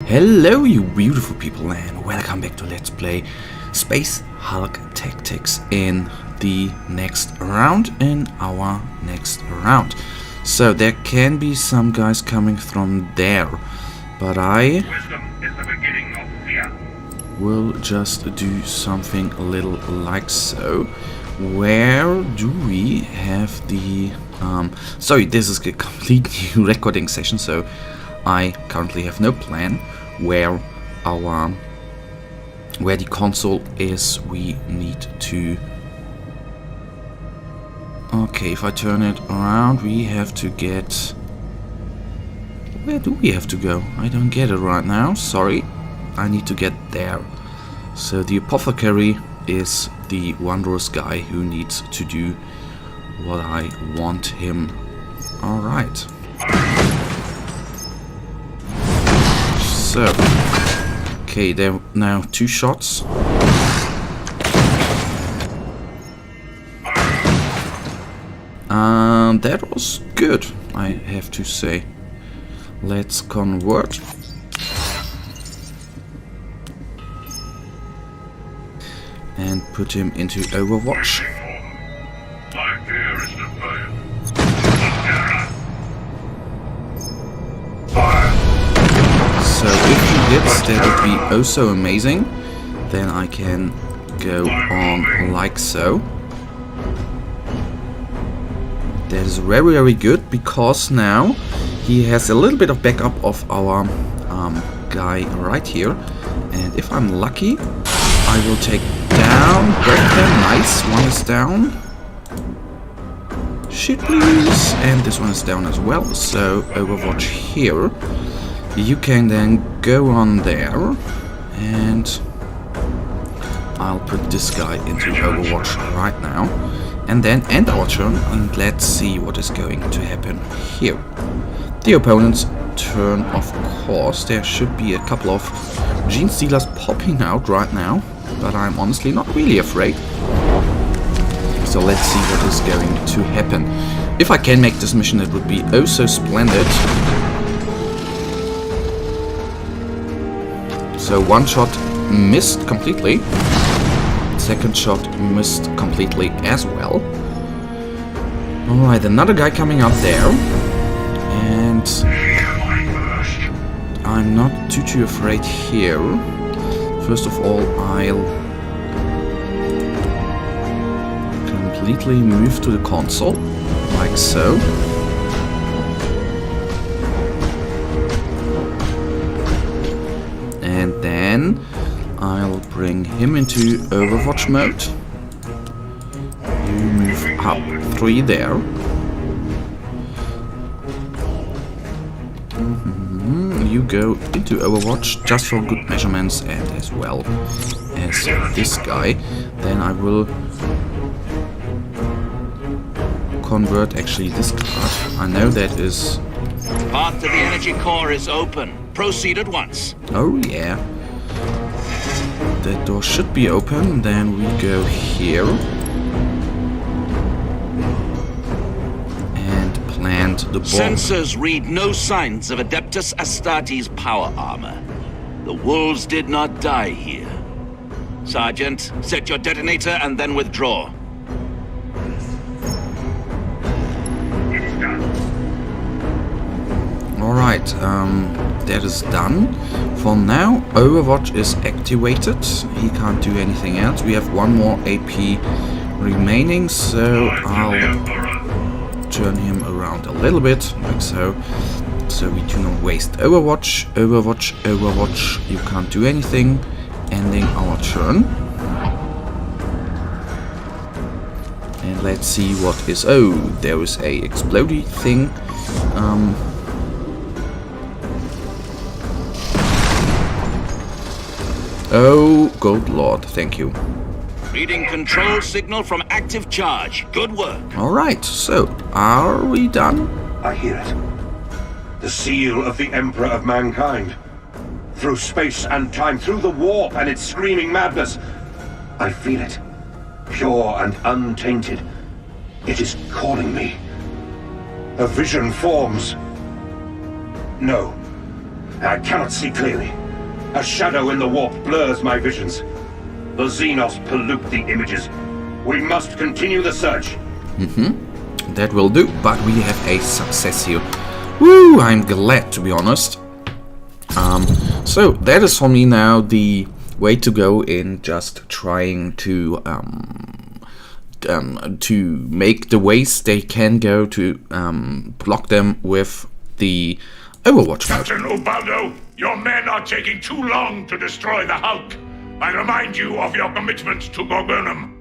Hello you beautiful people and welcome back to Let's Play Space Hulk Tactics in the next round, So there can be some guys coming from there, but I will just do something a little like so. Where do we have the... sorry, this is a complete new recording session, so I currently have no plan where the console is. We need to... Okay, if I turn it around, we have to get... Where do we have to go? I don't get it right now, sorry. I need to get there. So the apothecary is the wondrous guy who needs to do what I want him. Alright. So, okay, there are now 2 shots. That was good, I have to say. Let's convert. And put him into Overwatch. So if he hits, that would be oh so amazing. Then I can go on like so. That is very, very good, because now he has a little bit of backup of our guy right here. And if I'm lucky, I will take down both of them. Nice, one is down. Shit, please. And this one is down as well. So Overwatch here. You can then go on there, and I'll put this guy into Overwatch right now, and then end our turn, and let's see what is going to happen here. The opponent's turn, of course. There should be a couple of Gene Stealers popping out right now, but I'm honestly not really afraid. So let's see what is going to happen. If I can make this mission, it would be oh so splendid. So one shot missed completely. Second shot missed completely as well. Alright, another guy coming up there. And I'm not too afraid here. First of all, I'll completely move to the console, like so. And then I'll bring him into Overwatch mode. You move up 3 there. You go into Overwatch just for good measurements, and as well as this guy. Then I will convert actually this card. I know that is... Path to the energy core is open. Proceed at once. Oh yeah. That door should be open. Then we go here. And plant the bomb. Sensors read no signs of Adeptus Astartes power armor. The wolves did not die here. Sergeant, set your detonator and then withdraw. Alright, that is done. For now, Overwatch is activated. He can't do anything else. We have 1 more AP remaining, so I'll turn him around a little bit, like so. So we do not waste Overwatch. Overwatch, Overwatch. You can't do anything. Ending our turn. And let's see what is... Oh, there is a explodey thing. Oh, good lord, thank you. Reading control signal from active charge. Good work. Alright, so, are we done? I hear it. The seal of the Emperor of Mankind. Through space and time, through the warp and its screaming madness. I feel it. Pure and untainted. It is calling me. A vision forms. No. I cannot see clearly. A shadow in the warp blurs my visions. The Xenos pollute the images. We must continue the search. That will do, but we have a success here. Woo, I'm glad, to be honest. So that is for me now the way to go in just trying to make the ways they can go to block them with the Overwatch mode. Captain Ubaldo, your men are taking too long to destroy the Hulk. I remind you of your commitment to Gorgonum.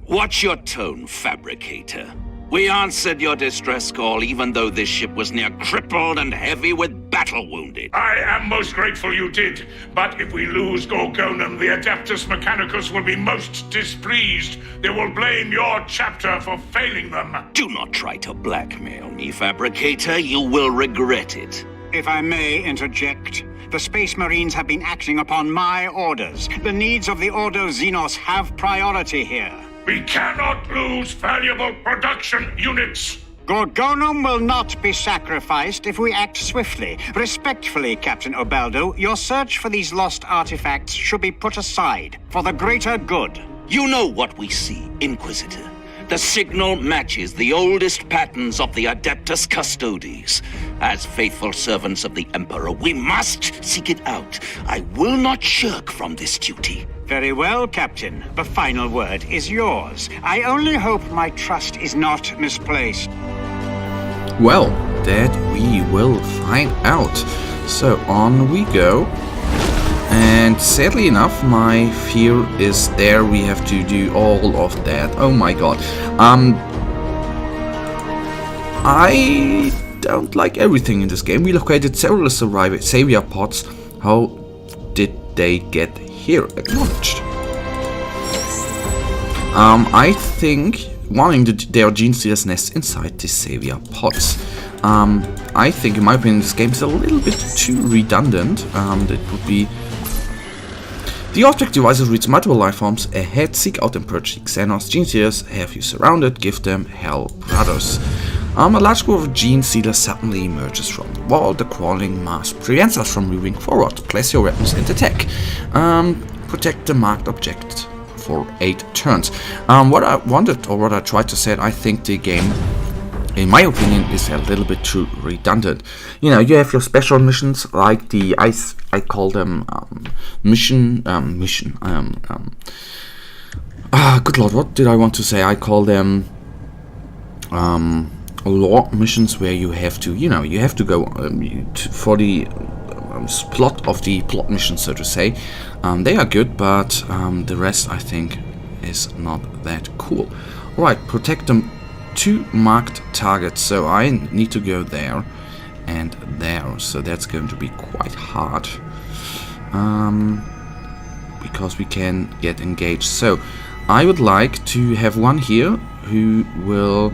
Watch your tone, Fabricator. We answered your distress call even though this ship was near crippled and heavy with battle wounded. I am most grateful you did, but if we lose Gorgonum, the Adeptus Mechanicus will be most displeased. They will blame your chapter for failing them. Do not try to blackmail me, Fabricator. You will regret it. If I may interject, the Space Marines have been acting upon my orders. The needs of the Ordo Xenos have priority here. We cannot lose valuable production units. Gorgonum will not be sacrificed if we act swiftly. Respectfully, Captain Ubaldo, your search for these lost artifacts should be put aside for the greater good. You know what we see, Inquisitor. The signal matches the oldest patterns of the Adeptus Custodes. As faithful servants of the Emperor, we must seek it out. I will not shirk from this duty. Very well, Captain. The final word is yours. I only hope my trust is not misplaced. Well, that we will find out. So on we go. And sadly enough, my fear is there. We have to do all of that. Oh my god. I don't like everything in this game. We located several savior pods. How did they get here? Acknowledged. I think wanting their gene stealers nest inside the savior pods. I think, in my opinion, this game is a little bit too redundant. That would be. The object devices reads multiple life forms ahead. Seek out and purge the Xenos. Gene stealers have you surrounded. Give them hell, brothers. A large group of gene stealers suddenly emerges from the wall. The crawling mass prevents us from moving forward. Place your weapons and attack. Protect the marked object for 8 turns. What I wanted, or what I tried to say, I think the game, in my opinion, is a little bit too redundant. You know, you have your special missions, like the I call them good lord, what did I want to say? I call them lore missions, where you have to, you have to go for the plot of the plot mission, so to say. They are good, but the rest, I think, is not that cool. Alright, protect them. 2 marked targets, so I need to go there and there, so that's going to be quite hard, because we can get engaged. So I would like to have one here who will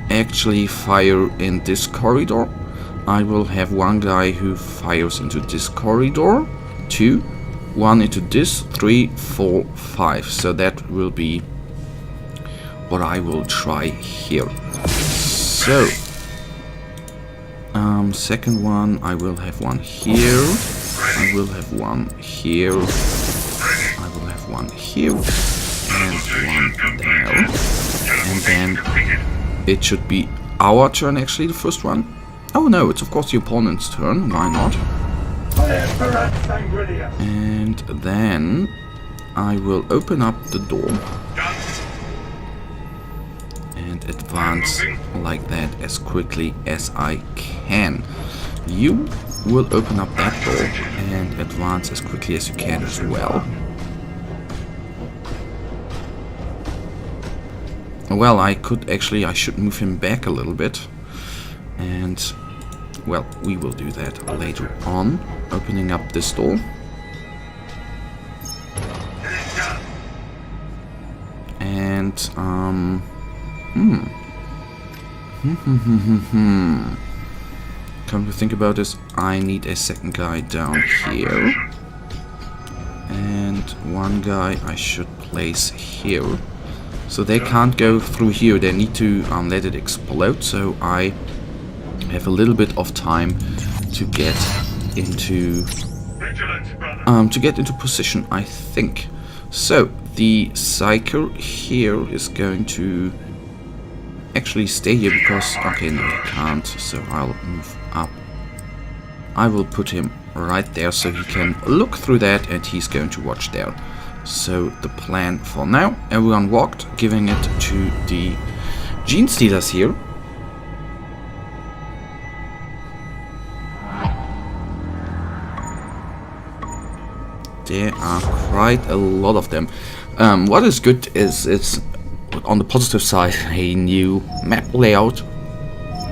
actually fire in this corridor. I will have one guy who fires into this corridor, 2, 1 into this, 3, 4, 5, so that will be what I will try here. So second one, I will have one here, I will have one here, I will have one here, and one there, and then it should be our turn, actually, the first one. Oh no, it's of course the opponent's turn, why not? And then I will open up the door and advance like that as quickly as I can. You will open up that door and advance as quickly as you can as well. Well, I should move him back a little bit, and well, we will do that later on. Opening up this door. And come to think about this, I need a second guy down here, and one guy I should place here, so they can't go through here. They need to let it explode, so I have a little bit of time to get into position, I think. So the Psycho here is going to actually stay here because, okay, no, he can't, so I'll move up. I will put him right there so he can look through that, and he's going to watch there. So the plan for now, everyone walked, giving it to the Gene Stealers here. There are quite a lot of them. What is good is it's, on the positive side, a new map layout,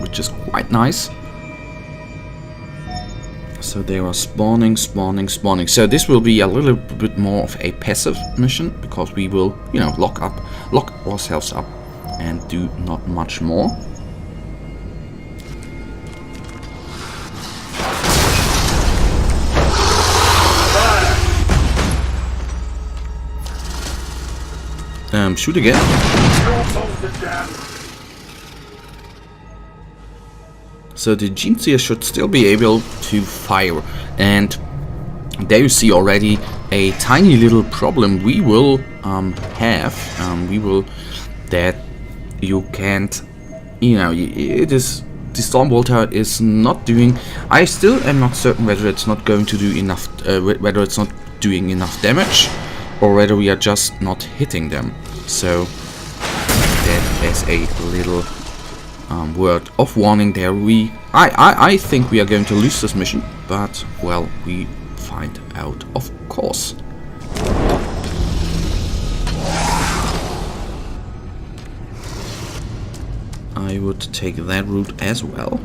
which is quite nice. So they are spawning. So this will be a little bit more of a passive mission, because we will, you know, lock ourselves up and do not much more. Shoot again. So the Gene Stealer should still be able to fire, and there you see already a tiny little problem we will have. That you can't, you know, it is, the Stormbolter is not doing. I still am not certain whether it's not going to do enough, whether it's not doing enough damage, or whether we are just not hitting them. So that is a little word of warning there. I think we are going to lose this mission, but well, we find out, of course. I would take that route as well.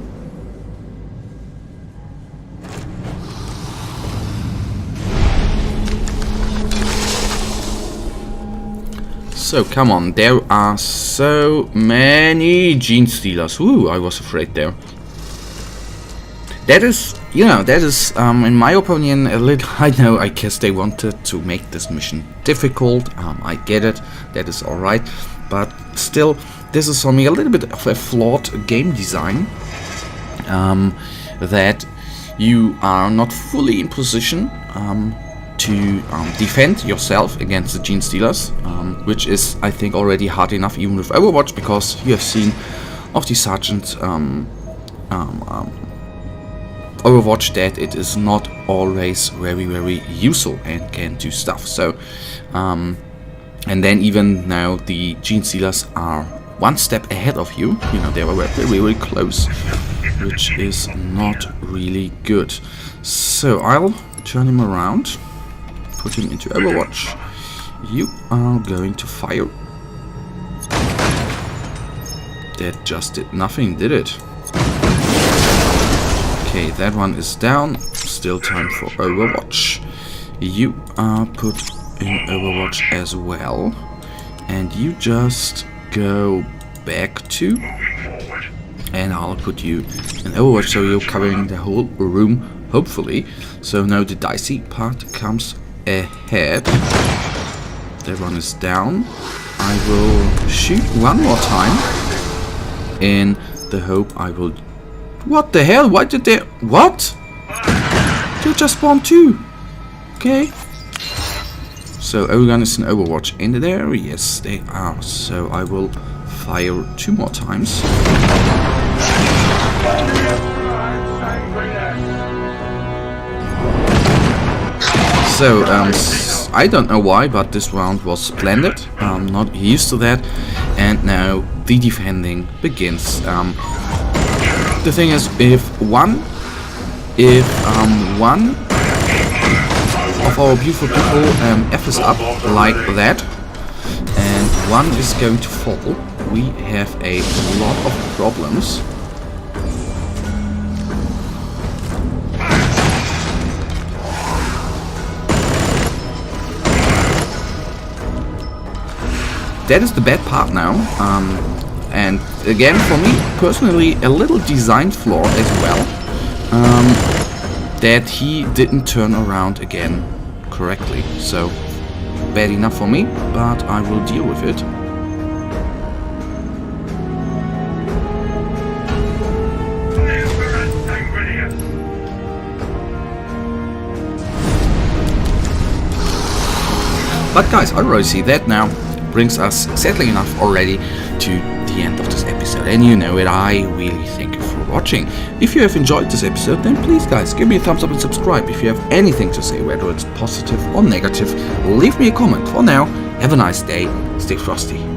So come on, there are so many Gene Stealers. Ooh, I was afraid there. That is, you know, that is, in my opinion, a little. I know, I guess they wanted to make this mission difficult. I get it, that is alright. But still, this is for me a little bit of a flawed game design. That you are not fully in position to defend yourself against the Gene Stealers, which is, I think, already hard enough even with Overwatch, because you have seen of the Sergeant Overwatch that it is not always very useful and can do stuff. So, and then even now the Gene Stealers are one step ahead of you. You know, they were very close, which is not really good. So I'll turn him around. Put him into Overwatch. You are going to fire. That just did nothing, did it? Okay, that one is down. Still time for Overwatch. You are put in Overwatch as well. And you just go back to... And I'll put you in Overwatch, so you're covering the whole room, hopefully. So now the dicey part comes ahead. That one is down. I will shoot one more time in the hope I will... What the hell? Why did they... What? They just spawned two. Okay. So everyone is in Overwatch in there. Yes, they are. So I will fire two more times. So, I don't know why, but this round was splendid. I'm not used to that. And now the defending begins. The thing is, if one of our beautiful people F's up like that, and one is going to fall, we have a lot of problems. That is the bad part now, and again, for me personally, a little design flaw as well, that he didn't turn around again correctly. So bad enough for me, but I will deal with it. But guys, I already see that now brings us, sadly enough, already to the end of this episode. And you know it, I really thank you for watching. If you have enjoyed this episode, then please guys, give me a thumbs up and subscribe. If you have anything to say, whether it's positive or negative, leave me a comment. For now, have a nice day, stay frosty.